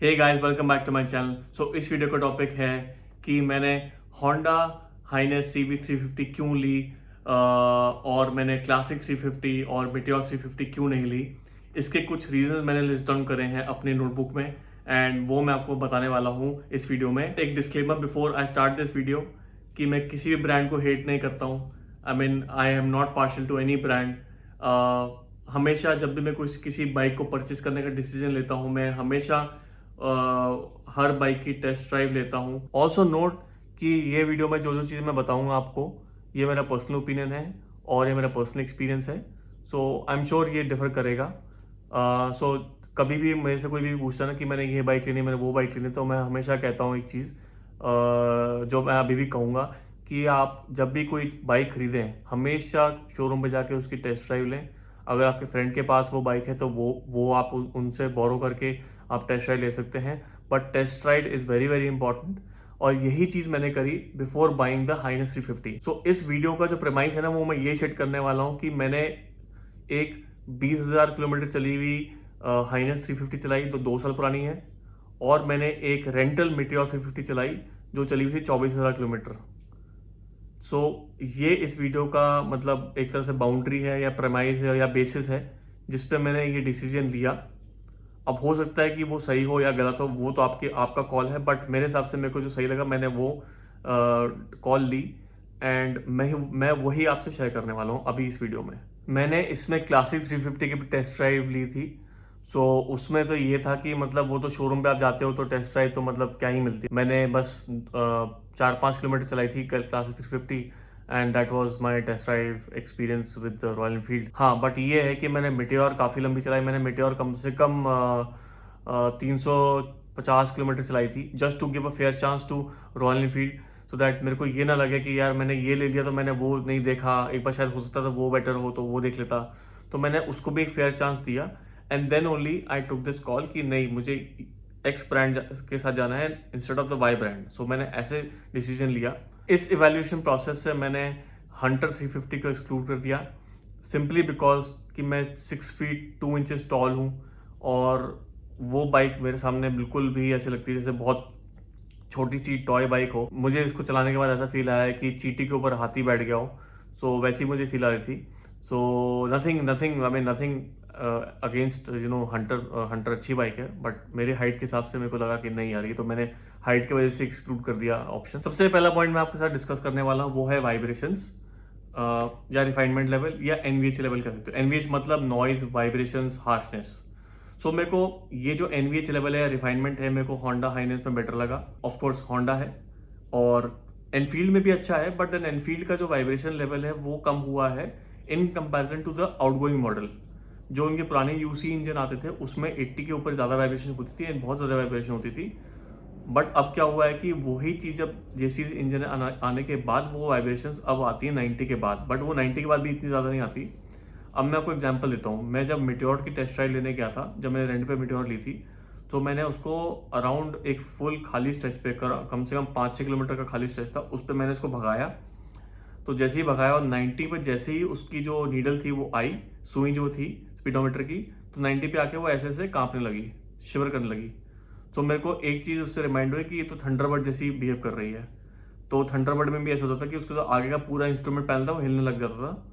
Hey guys, welcome back to my channel. So इस video का topic है कि मैंने होंडा हाइनेस CB350 क्यों ली और मैंने क्लासिक 350 और मिटियोर 350 क्यों नहीं ली। इसके कुछ रीजंस मैंने लिस्ट डाउन करे हैं अपनी नोटबुक में एंड वो मैं आपको बताने वाला हूँ इस वीडियो में। एक disclaimer before I start this video कि मैं किसी भी ब्रांड को हेट नहीं करता हूँ। I am not partial to any brand. हमेशा जब भी मैं किसी बाइक को परचेज करने का डिसीजन लेता हूँ, मैं हमेशा हर बाइक की टेस्ट ड्राइव लेता हूँ। ऑल्सो नोट कि ये वीडियो में जो जो चीज़ मैं बताऊँगा आपको, ये मेरा पर्सनल ओपिनियन है और ये मेरा पर्सनल एक्सपीरियंस है। सो आई एम श्योर ये डिफर करेगा। सो कभी भी मेरे से कोई भी पूछता ना कि मैंने ये बाइक लेनी, मैंने वो बाइक लेनी, तो मैं हमेशा कहता हूँ एक चीज़ जो मैं अभी भी कहूँगा कि आप जब भी कोई बाइक खरीदें हमेशा शोरूम पे जाके उसकी टेस्ट ड्राइव लें। अगर आपके फ्रेंड के पास वो बाइक है तो वो आप उनसे बोरो करके आप टेस्ट राइड ले सकते हैं, but test ride is very very important. और यही चीज़ मैंने करी before buying the H'ness 350। So इस वीडियो का जो प्रेमाइस है ना, वो मैं ये सेट करने वाला हूँ कि मैंने एक 20,000 किलोमीटर चली हुई हाइनेस 350 चलाई तो 2 साल पुरानी है, और मैंने एक रेंटल मिटियोर 350 चलाई जो चली हुई थी 24,000 किलोमीटर। सो ये इस वीडियो का मतलब एक तरह से बाउंड्री है या प्रेमाइस है या बेसिस है जिस पे मैंने ये डिसीजन लिया। अब हो सकता है कि वो सही हो या गलत हो, वो तो आपका कॉल है, बट मेरे हिसाब से मेरे को जो सही लगा मैंने वो कॉल ली एंड मैं वही आपसे शेयर करने वाला हूँ अभी इस वीडियो में। मैंने इसमें क्लासिक 350 की भी टेस्ट ड्राइव ली थी। सो उसमें तो ये था कि मतलब वो तो शोरूम पे आप जाते हो तो टेस्ट ड्राइव तो मतलब क्या ही मिलती है। मैंने बस 4-5 किलोमीटर चलाई थी classic 350 and that was my test drive experience with Royal Enfield. हाँ, बट ये है कि मैंने मिटियोर काफ़ी लंबी चलाई। मैंने मिटियोर कम से कम 350 किलोमीटर चलाई थी just to give a fair chance to Royal Enfield, so that मेरे को ये ना लगे कि यार मैंने ये ले लिया तो मैंने वो नहीं देखा, एक बार शायद हो सकता था वो बेटर हो तो वो देख लेता। तो मैंने उसको भी एक फेयर चांस दिया and then only I took this call कि नहीं, मुझे एक्स ब्रांड के साथ जाना है instead of the Y brand. So मैंने ऐसे डिसीजन लिया। इस इवेल्यूएशन प्रोसेस से मैंने हंटर 350 को एक्सक्लूड कर दिया सिंपली बिकॉज कि मैं 6 फीट 2 इंचेस टॉल हूँ और वो बाइक मेरे सामने बिल्कुल भी ऐसे लगती है जैसे बहुत छोटी सी टॉय बाइक हो। मुझे इसको चलाने के बाद ऐसा फील आया है कि चींटी के ऊपर हाथी बैठ गया हो। सो वैसी मुझे फील आ रही थी। So nothing nothing I mean nothing against Hunter. Hunter अच्छी बाइक है, बट मेरे हाइट के हिसाब से मेरे को लगा कि नहीं आ रही, तो मैंने हाइट की वजह से एक्सक्लूड कर दिया ऑप्शन। सबसे पहला पॉइंट मैं आपके साथ डिस्कस करने वाला हूँ वो है वाइब्रेशंस या रिफाइनमेंट लेवल या NVH लेवल कह सकते हो। NVH मतलब नॉइज, वाइब्रेशंस, हार्शनेस। सो मेरे को ये जो NVH लेवल है, रिफाइनमेंट है, मेरे को होंडा हाइनेस में बेटर लगा। ऑफ कोर्स होंडा है और एनफील्ड में भी अच्छा है, बट देन एनफील्ड का जो वाइब्रेशन लेवल है वो कम हुआ है in comparison to the outgoing model. जो इनके पुराने यूसी इंजन आते थे उसमें 80 के ऊपर ज़्यादा वाइब्रेशन होती थी, बहुत ज़्यादा वाइब्रेशन होती थी। बट अब क्या हुआ है कि वही चीज़ अब जेसी इंजन आने के बाद वो वाइब्रेशंस अब आती है 90 के बाद, बट वो 90 के बाद भी इतनी ज़्यादा नहीं आती। अब मैं आपको एग्जांपल देता हूँ। मैं जब मिट्योर की टेस्ट ड्राइव लेने गया था, जब मैंने रेंट पे मिट्योर ली थी, तो मैंने उसको अराउंड एक फुल खाली स्ट्रेच पे कम से कम 5-6 किलोमीटर का खाली स्ट्रेच था, उस पर मैंने इसको भगाया। तो जैसे ही भगाया और 90 पे जैसे ही उसकी जो नीडल थी वो आई, सुई जो थी स्पीडोमीटर की, तो 90 पे आके वो ऐसे ऐसे कांपने लगी, शिवर करने लगी। तो मेरे को एक चीज़ उससे रिमाइंड हुई कि ये तो थंडरबर्ड जैसी बिहेव कर रही है। तो थंडरबर्ड में भी ऐसा होता था कि उसका जो आगे का पूरा इंस्ट्रूमेंट पैनल था वो हिलने लग जाता था,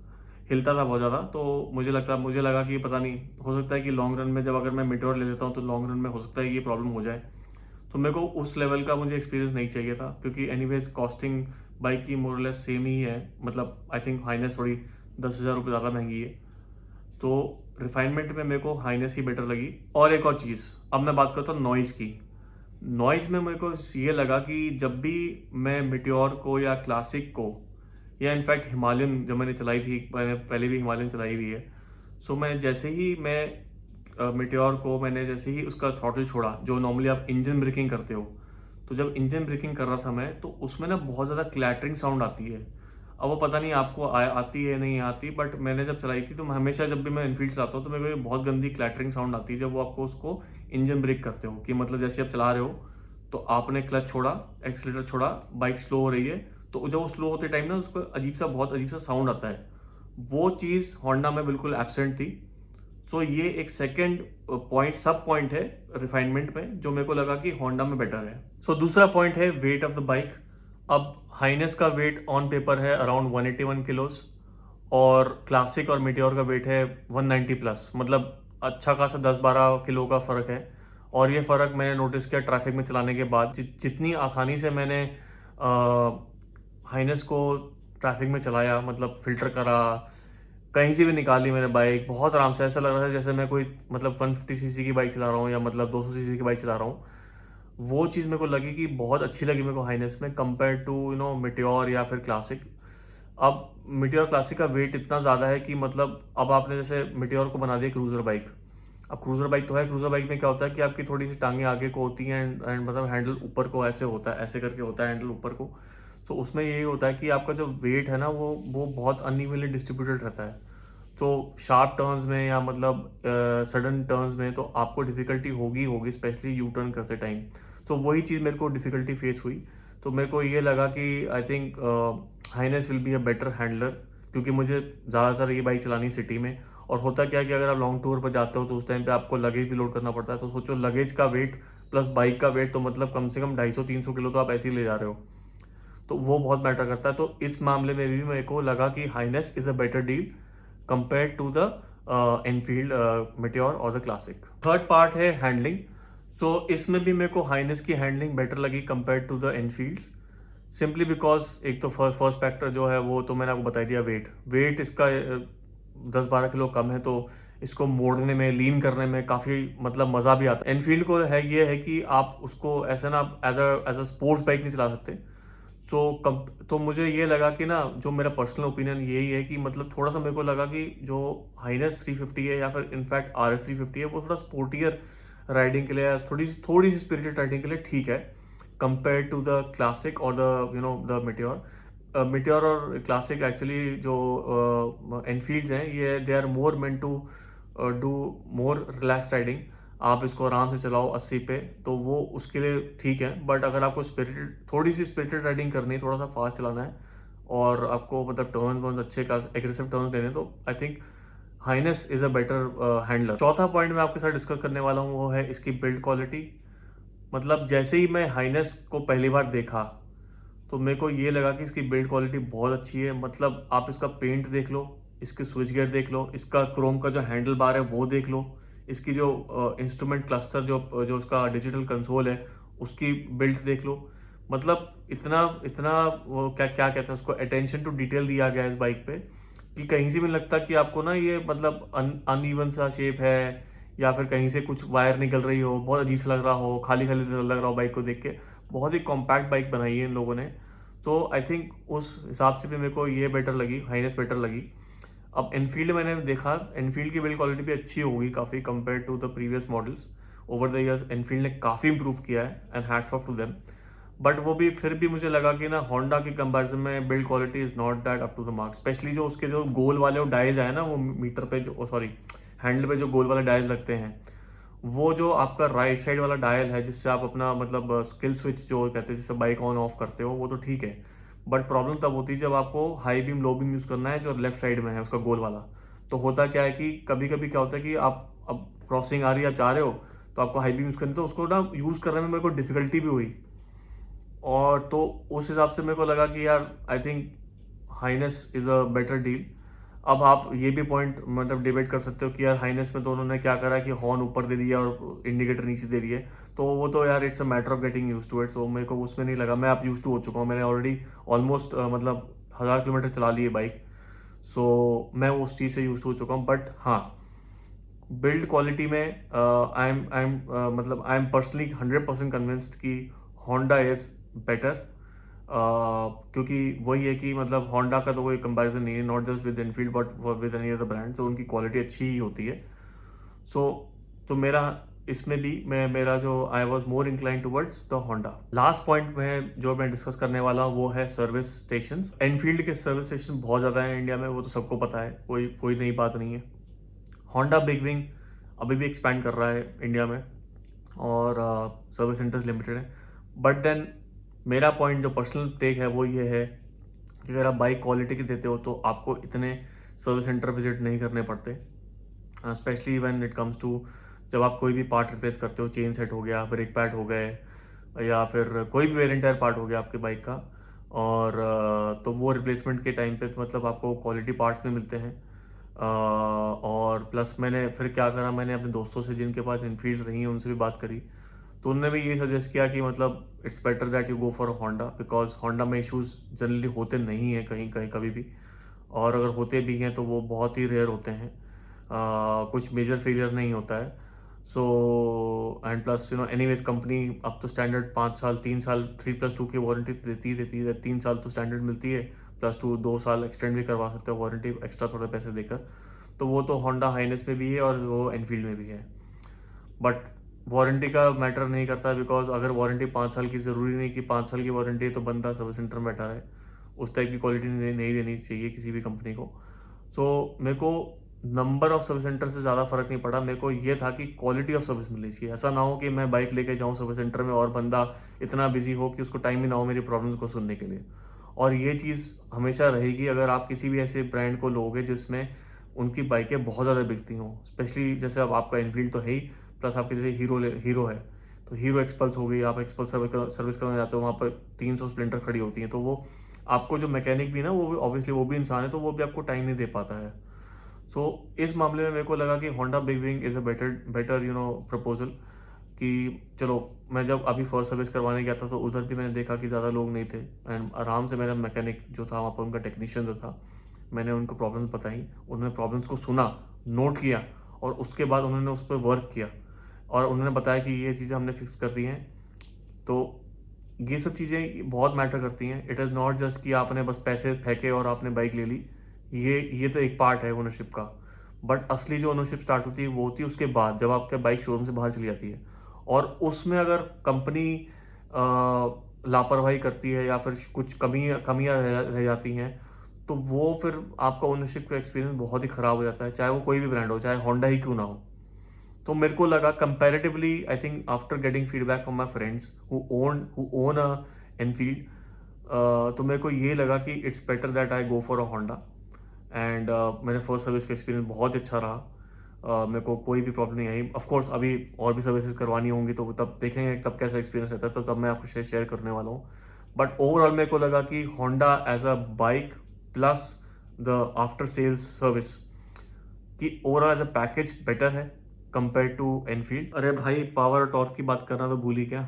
हिलता था बहुत ज़्यादा। तो मुझे लगा कि पता नहीं, हो सकता है कि लॉन्ग रन में जब अगर मैं मिट्योर ले लेता हूँ तो लॉन्ग रन में हो सकता है ये प्रॉब्लम हो जाए। तो मेरे को उस लेवल का मुझे एक्सपीरियंस नहीं चाहिए था, क्योंकि एनीवेज कॉस्टिंग बाइक की मोरलेस सेम ही है। मतलब आई थिंक हाइनेस थोड़ी 10,000 रुपये ज़्यादा महंगी है। तो रिफाइनमेंट में मेरे को हाइनेस ही बेटर लगी। और एक और चीज़, अब मैं बात करता हूँ नॉइज़ की। नॉइज़ में मेरे को ये लगा कि जब भी मैं मिट्योर को या क्लासिक को या इनफैक्ट हिमालयन जब मैंने चलाई थी, मैंने पहले भी हिमालयन चलाई हुई है। सो मैं जैसे ही मैं मिट्योर को मैंने जैसे ही उसका थ्रॉटल छोड़ा, जो नॉर्मली आप इंजन ब्रेकिंग करते हो, तो जब इंजन ब्रेकिंग कर रहा था मैं, तो उसमें ना बहुत ज़्यादा क्लैटरिंग साउंड आती है। अब वो पता नहीं आपको आती है नहीं आती, बट मैंने जब चलाई थी तो हमेशा जब भी मैं इनफील्ड चलाता हूँ तो मेरे को ये बहुत गंदी क्लैटरिंग साउंड आती है जब वो आपको उसको इंजन ब्रेक करते हो। कि मतलब जैसे आप चला रहे हो तो आपने क्लच छोड़ा, एक्सीलेटर छोड़ा, बाइक स्लो हो रही है, तो जब वो स्लो होते टाइम ना उसको बहुत अजीब सा साउंड आता है। वो चीज़ होंडा में बिल्कुल एब्सेंट थी। सो ये एक सेकंड पॉइंट सब पॉइंट है रिफाइनमेंट में जो मेरे को लगा कि होंडा में बेटर है। सो दूसरा पॉइंट है वेट ऑफ द बाइक। अब हाइनेस का वेट ऑन पेपर है अराउंड 181 किलोस और क्लासिक और मीटियोर का वेट है 190 प्लस, मतलब अच्छा खासा 10-12 किलो का फ़र्क है। और ये फ़र्क मैंने नोटिस किया ट्रैफिक में चलाने के बाद। जितनी आसानी से मैंने हाइनेस को ट्रैफिक में चलाया, मतलब फ़िल्टर करा, कहीं से भी निकाली मैंने बाइक बहुत आराम से, ऐसा लग रहा था जैसे मैं कोई मतलब 150 सीसी की बाइक चला रहा हूँ या मतलब 200 सीसी की बाइक चला रहा हूँ। वो चीज़ मेरे को लगी कि बहुत अच्छी लगी मेरे को हाइनेस में कंपेयर टू मिटियोर या फिर क्लासिक। अब मिटियोर क्लासिक का वेट इतना ज़्यादा है कि मतलब अब आपने जैसे मिटियोर को बना दिया क्रूज़र बाइक। अब क्रूज़र बाइक तो है, क्रूज़र बाइक में क्या होता है कि आपकी थोड़ी सी टांगें आगे को होती हैं एंड मतलब हैंडल ऊपर को ऐसे होता है, ऐसे करके होता है हैंडल ऊपर को। सो उसमें यही होता है कि आपका जो वेट है ना वो बहुत अनइवनली डिस्ट्रीब्यूटेड रहता है। तो शार्प टर्न्स में या मतलब सडन टर्न्स में तो आपको डिफ़िकल्टी होगी स्पेशली यू टर्न करते टाइम। तो वही चीज़ मेरे को डिफ़िकल्टी फेस हुई। तो मेरे को ये लगा कि I think H'ness will be a better handler, क्योंकि मुझे ज़्यादातर ये बाइक चलानी सिटी में। और होता क्या है कि अगर आप लॉन्ग टूर पर जाते हो तो उस टाइम पे आपको लगेज भी लोड करना पड़ता है। तो सोचो लगेज का वेट प्लस बाइक का वेट, तो मतलब कम से कम 250-300 किलो तो आप ऐसे ही ले जा रहे हो। तो वो बहुत मैटर करता है। तो इस मामले में भी मेरे को लगा कि H'ness is a better deal compare to the Enfield Meteor और द क्लासिक। थर्ड पार्ट है हैंडलिंग। सो इसमें भी मेरे को हाइनेस की हैंडलिंग बेटर लगी compare to the Enfields, simply because एक तो फर्स्ट फैक्टर जो है वो तो मैंने आपको बता दिया, वेट इसका 10-12 किलो कम है, तो इसको मोड़ने में लीन करने में काफ़ी मतलब मज़ा भी आता है। एनफील्ड को है ये है कि आप उसको ऐसे ना एज अ स्पोर्ट्स बाइक नहीं चला सकते। तो मुझे ये लगा कि ना, जो मेरा पर्सनल ओपिनियन यही है कि मतलब थोड़ा सा मेरे को लगा कि जो हाइनेस 350 है या फिर इनफैक्ट RS 350 है वो थोड़ा स्पोर्टियर राइडिंग के लिए, थोड़ी सी स्पिरिटेड राइडिंग के लिए ठीक है कंपेयर टू द क्लासिक और द मिट्योर और क्लासिक। एक्चुअली जो एनफील्ड्स हैं ये they are more meant to do more relax riding. आप इसको आराम से चलाओ 80 पे, तो वो उसके लिए ठीक है। बट अगर आपको थोड़ी सी स्पिरिटेड राइडिंग करनी है, थोड़ा सा फास्ट चलाना है और आपको मतलब टर्न वर्न अच्छे का एग्रेसिव टर्न देने हैं, तो I think H'ness is a better handler. चौथा पॉइंट मैं आपके साथ डिस्कस करने वाला हूँ वो है इसकी बिल्ड क्वालिटी। मतलब जैसे ही मैं हाइनेस को पहली बार देखा तो मेरे को ये लगा कि इसकी बिल्ड क्वालिटी बहुत अच्छी है। मतलब आप इसका पेंट देख लो, इसके स्विच गियर देख लो, इसका क्रोम का जो हैंडल बार है वो देख लो, इसकी जो इंस्ट्रूमेंट क्लस्टर जो जो उसका डिजिटल कंसोल है उसकी बिल्ड देख लो। मतलब इतना इतना वो क्या क्या कहते हैं उसको, अटेंशन टू डिटेल दिया गया है इस बाइक पे कि कहीं से भी नहीं लगता कि आपको ना ये मतलब अनइवन सा शेप है या फिर कहीं से कुछ वायर निकल रही हो, बहुत अजीब सा लग रहा हो, खाली खाली लग रहा हो बाइक को देख के। बहुत ही कॉम्पैक्ट बाइक बनाई है इन लोगों ने। तो आई थिंक उस हिसाब से भी मेरे को ये बेटर लगी, हाइनेस बेटर लगी। अब एनफील्ड मैंने देखा, एनफील्ड की बिल्ड क्वालिटी भी अच्छी होगी काफ़ी compare to the previous models. Over the years Enfield ने काफ़ी इंप्रूव किया है and hats off to them. But वो भी फिर भी मुझे लगा कि ना होंडा की कंपैरिजन में build quality is not that up to the mark. Specially जो उसके जो गोल वाले वो डायल्स आए ना, वो मीटर पे जो सॉरी हैंडल पे जो गोल वाले डायल लगते हैं, वो जो आपका राइट साइड वाला डायल है जिससे आप अपना मतलब स्किल स्विच जो कहते हैं जिससे बाइक ऑन ऑफ करते हो, वो तो ठीक है। बट प्रॉब्लम तब होती है जब आपको high beam low beam use करना है, जो लेफ्ट साइड में है उसका गोल वाला। तो होता क्या है कि कभी कभी क्या होता है कि आप अब क्रॉसिंग आ रही है, आप जा रहे हो, तो आपको हाई बीम यूज़ करनी, तो उसको ना यूज़ करने में मेरे को डिफिकल्टी भी हुई। और तो उस हिसाब से मेरे को लगा कि यार I think H'ness is a better deal. अब आप ये भी पॉइंट मतलब डिबेट कर सकते हो कि यार हाइनेस में तो उन्होंने क्या करा कि हॉर्न ऊपर दे दिया और इंडिकेटर नीचे दे दिए। तो वो तो यार it's a matter of getting used to it. So मेरे को उसमें नहीं लगा, मैं आप यूज टू हो चुका हूँ, मैंने ऑलरेडी ऑलमोस्ट मतलब 1000 किलोमीटर चला ली है बाइक। सो मैं उस चीज़ से यूज हो चुका हूँ। बट हाँ, बिल्ड क्वालिटी में आई एम पर्सनली 100% कन्विंस्ड कि होंडा इज़ बेटर। क्योंकि वही है कि मतलब होंडा का तो कोई कंपैरिजन नहीं है, not just with Enfield but with any other brand. तो उनकी क्वालिटी अच्छी ही होती है। सो तो मेरा इसमें भी मेरा जो I was more incline towards the Honda. Last point में जो मैं डिस्कस करने वाला हूँ वो है सर्विस स्टेशन। एनफील्ड के सर्विस स्टेशन बहुत ज़्यादा है इंडिया में, वो तो सबको पता है, कोई कोई नई बात नहीं है। होंडा बिग विंग अभी भी एक्सपैंड कर रहा है इंडिया में और सर्विस सेंटर्स लिमिटेड है। बट देन मेरा पॉइंट जो पर्सनल टेक है वो ये है कि अगर आप बाइक क्वालिटी की देते हो तो आपको इतने सर्विस सेंटर विजिट नहीं करने पड़ते। Specially when it comes to जब आप कोई भी पार्ट रिप्लेस करते हो, चेन सेट हो गया, ब्रेक पैड हो गए, या फिर कोई भी वेयर एंड टायर पार्ट हो गया आपके बाइक का, और तो वो रिप्लेसमेंट के टाइम पे तो मतलब आपको क्वालिटी पार्ट्स में मिलते हैं। और प्लस मैंने फिर क्या करा, मैंने अपने दोस्तों से जिनके पास इनफील्ड रही है उनसे भी बात करी, तो उन्होंने भी ये सजेस्ट किया कि मतलब it's better that you go for Honda, because Honda में इश्यूज़ जनरली होते नहीं हैं कहीं कहीं कभी भी, और अगर होते भी हैं तो वो बहुत ही रेयर होते हैं। कुछ मेजर फेलियर नहीं होता है। So and plus anyways company अब तो स्टैंडर्ड 5 साल 3 साल 3+2 की वारंटी देती है, 3 साल तो स्टैंडर्ड मिलती है, +2 2 साल एक्सटेंड भी करवा सकते हो वारंटी एक्स्ट्रा थोड़े पैसे देकर। तो वो तो होंडा हाइनेस में भी है और वो एनफील्ड में भी है। बट वारंटी का मैटर नहीं करता, बिकॉज अगर वारंटी 5 साल की, ज़रूरी नहीं कि 5 साल की वारंटी है तो बंदा सर्विस सेंटर में बैठा रहे, उस टाइप की क्वालिटी नहीं देनी चाहिए किसी भी कंपनी को। सो मेरे को नंबर ऑफ सर्विस सेंटर से ज़्यादा फर्क नहीं पड़ा, मेरे को ये था कि क्वालिटी ऑफ सर्विस मिलनी चाहिए। ऐसा ना हो कि मैं बाइक लेके जाऊँ सर्विस सेंटर में और बंदा इतना बिजी हो कि उसको टाइम ही ना हो मेरी प्रॉब्लम्स को सुनने के लिए। और ये चीज़ हमेशा रहेगी अगर आप किसी भी ऐसे ब्रांड को लोगे जिसमें उनकी बाइकें बहुत ज़्यादा बिकती हों, स्पेशली जैसे अब आपका इनफील्ड तो है ही, प्लस आपके जैसे हीरो है, तो हीरो एक्सपल्स हो गई, आप एक्सपल्स सर्विस करने जाते हो, वहाँ पर 300 स्प्लेंडर खड़ी होती हैं, तो वो आपको जो मैकेनिक भी ना, वो भी ऑब्वियसली वो भी इंसान है, तो वो भी आपको टाइम नहीं दे पाता है। सो इस मामले में मेरे को लगा कि Honda big wing is a better better proposal. कि चलो, मैं जब अभी फर्स्ट सर्विस करवाने गया था तो उधर भी मैंने देखा कि ज़्यादा लोग नहीं थे, एंड आराम से मेरा मैकेनिक जो था वहाँ पर, उनका टेक्नीशियन जो था, मैंने उनको प्रॉब्लम्स बताई, उन्होंने प्रॉब्लम्स को सुना, नोट किया, और उसके बाद उन्होंने उस पर वर्क किया, और उन्होंने बताया कि ये चीज़ें हमने फिक्स कर दी हैं। तो ये सब चीज़ें बहुत मैटर करती हैं। इट इज़ नॉट जस्ट कि आपने बस पैसे फेंके और आपने बाइक ले ली, ये तो एक पार्ट है ओनरशिप का, बट असली जो ओनरशिप स्टार्ट होती है वो होती है उसके बाद, जब आपके बाइक शोरूम से बाहर चली जाती है, और उसमें अगर कंपनी लापरवाही करती है या फिर कुछ कमियां रह जाती हैं, तो वो फिर आपका ओनरशिप का एक्सपीरियंस बहुत ही ख़राब हो जाता है, चाहे वो कोई भी ब्रांड हो, चाहे होंडा ही क्यों ना हो। तो मेरे को लगा comparatively, I think after getting feedback from my friends who own a Enfield, तो मेरे को ये लगा कि it's better that I go for a Honda. And मेरे फर्स्ट सर्विस का एक्सपीरियंस बहुत अच्छा रहा। मेरे को कोई भी प्रॉब्लम नहीं आई। ऑफ कोर्स अभी और भी सर्विसेज करवानी होंगी तो तब देखेंगे तब कैसा एक्सपीरियंस रहता है, तो तब मैं आपको शेयर करने वाला हूँ। बट ओवरऑल मेरे को लगा कि Honda as a bike plus the after sales service कि overall as a package better है कंपेयर टू एनफील्ड। अरे भाई, पावर और टॉर्क की बात करना तो भूल ही क्या।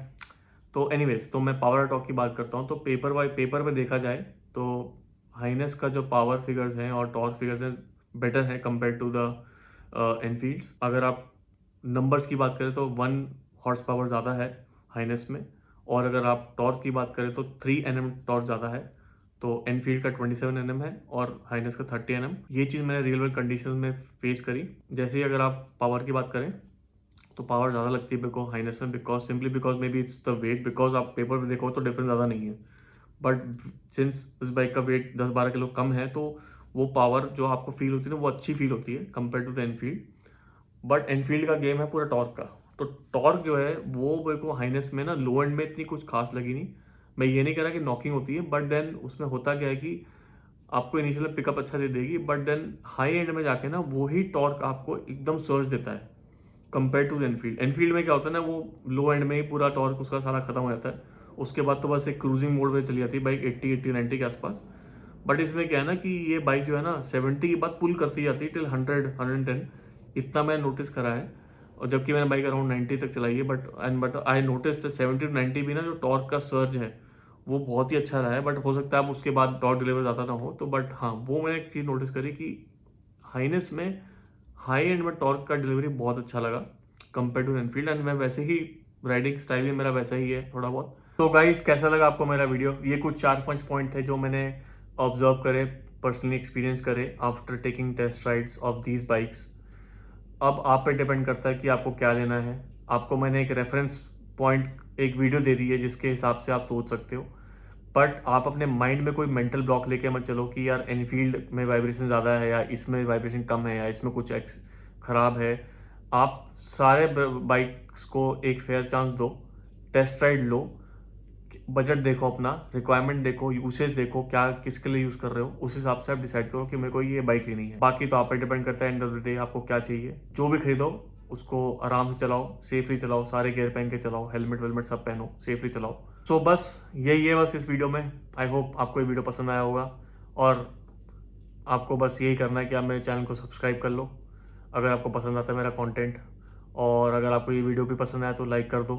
तो एनीवेज, तो मैं पावर और टॉर्क की बात करता हूँ। तो पेपर पे देखा जाए तो हाइनेस का जो पावर फिगर्स हैं और टॉर्क फिगर्स हैं बेटर है कंपेयर टू द एनफील्ड्स। अगर आप नंबर्स की बात करें तो 1 हॉर्स पावर ज़्यादा है हाइनेस में, और अगर आप टॉर्क की बात करें तो 3 Nm टॉर्क ज़्यादा है। तो एनफील्ड का 27 Nm है और हाइनेस का 30 Nm। ये चीज़ मैंने रियल वर्ल्ड कंडीशन में फेस करी। जैसे ही अगर आप पावर की बात करें तो पावर ज़्यादा लगती है मेरे को हाइनेस में, because may be it's the weight, because आप पेपर पे देखो तो डिफरेंस ज़्यादा नहीं है, बट सिंस इस बाइक का वेट 10-12 किलो कम है, तो वो पावर जो आपको फील होती है ना, वो अच्छी फील होती है compare to the Enfield. But Enfield का गेम है पूरा टॉर्क का। तो टॉर्क जो है वो मेरे को हाइनेस में ना लो एंड में इतनी कुछ खास लगी नहीं। मैं ये नहीं कह रहा कि नॉकिंग होती है, बट देन उसमें होता क्या है कि आपको इनिशियल में पिकअप अच्छा दे देगी, बट देन हाई एंड में जाके ना वही टॉर्क आपको एकदम सर्ज देता है compare to the Enfield. Enfield में क्या होता है ना, वो लो एंड में ही पूरा टॉर्क उसका सारा खत्म हो जाता है, उसके बाद तो बस एक क्रूजिंग मोड में चली जाती है बाइक 80-90 के आसपास। बट इसमें क्या है ना कि ये बाइक जो है ना 70 के बाद पुल करती जाती है टिल 100-110, इतना मैंने नोटिस करा है। और जबकि मैंने बाइक अराउंड 90 तक चलाई है, बट आई नोटिस 70-90 भी ना जो टॉर्क का सर्ज है वो बहुत ही अच्छा रहा है। बट हो सकता है अब उसके बाद टॉर्क डिलीवर ज़्यादा ना हो, तो बट हाँ, वो मैंने एक चीज़ नोटिस करी कि हाइनेस में हाई एंड में टॉर्क का डिलीवरी बहुत अच्छा लगा कंपेयर टू एनफील्ड। एंड मैं वैसे ही राइडिंग स्टाइल भी मेरा वैसा ही है थोड़ा बहुत। तो गाइस, कैसा लगा आपको मेरा वीडियो? ये कुछ 4-5 पॉइंट थे जो मैंने ऑब्जर्व करे, पर्सनली एक्सपीरियंस करे after taking test rides of these bikes. अब आप पे डिपेंड करता है कि आपको क्या लेना है। आपको मैंने एक रेफरेंस पॉइंट, एक वीडियो दे दी है जिसके हिसाब से आप सोच सकते हो, बट आप अपने माइंड में कोई मेंटल ब्लॉक लेके मत चलो कि यार एनफील्ड में वाइब्रेशन ज़्यादा है या इसमें वाइब्रेशन कम है या इसमें कुछ एक्स खराब है। आप सारे बाइक्स को एक फेयर चांस दो, टेस्ट राइड लो, बजट देखो, अपना रिक्वायरमेंट देखो, यूसेज देखो, क्या किसके लिए यूज़ कर रहे हो, उस हिसाब से आप डिसाइड करो कि मेरे को ये बाइक लेनी है। बाकी तो आप पे डिपेंड करता है एंड ऑफ द डे आपको क्या चाहिए। जो भी खरीदो उसको आराम से चलाओ, सेफली चलाओ, सारे गियर पहन के चलाओ, हेलमेट वेलमेट सब पहनो, सेफली चलाओ। सो बस यही है बस इस वीडियो में। आई होप आपको ये वीडियो पसंद आया होगा और आपको बस यही करना है कि आप मेरे चैनल को सब्सक्राइब कर लो अगर आपको पसंद आता है मेरा कंटेंट। और अगर आपको ये वीडियो भी पसंद आया तो लाइक कर दो।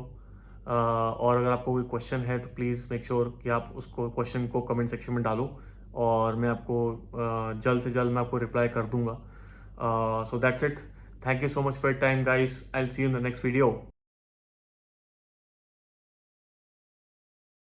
और अगर आपको कोई क्वेश्चन है तो प्लीज़ मेक श्योर कि आप उसको क्वेश्चन को कमेंट सेक्शन में डालो और मैं आपको जल्द से जल्द मैं आपको रिप्लाई कर दूंगा। So that's it. Thank you so much for your time guys. I will see you in the next video.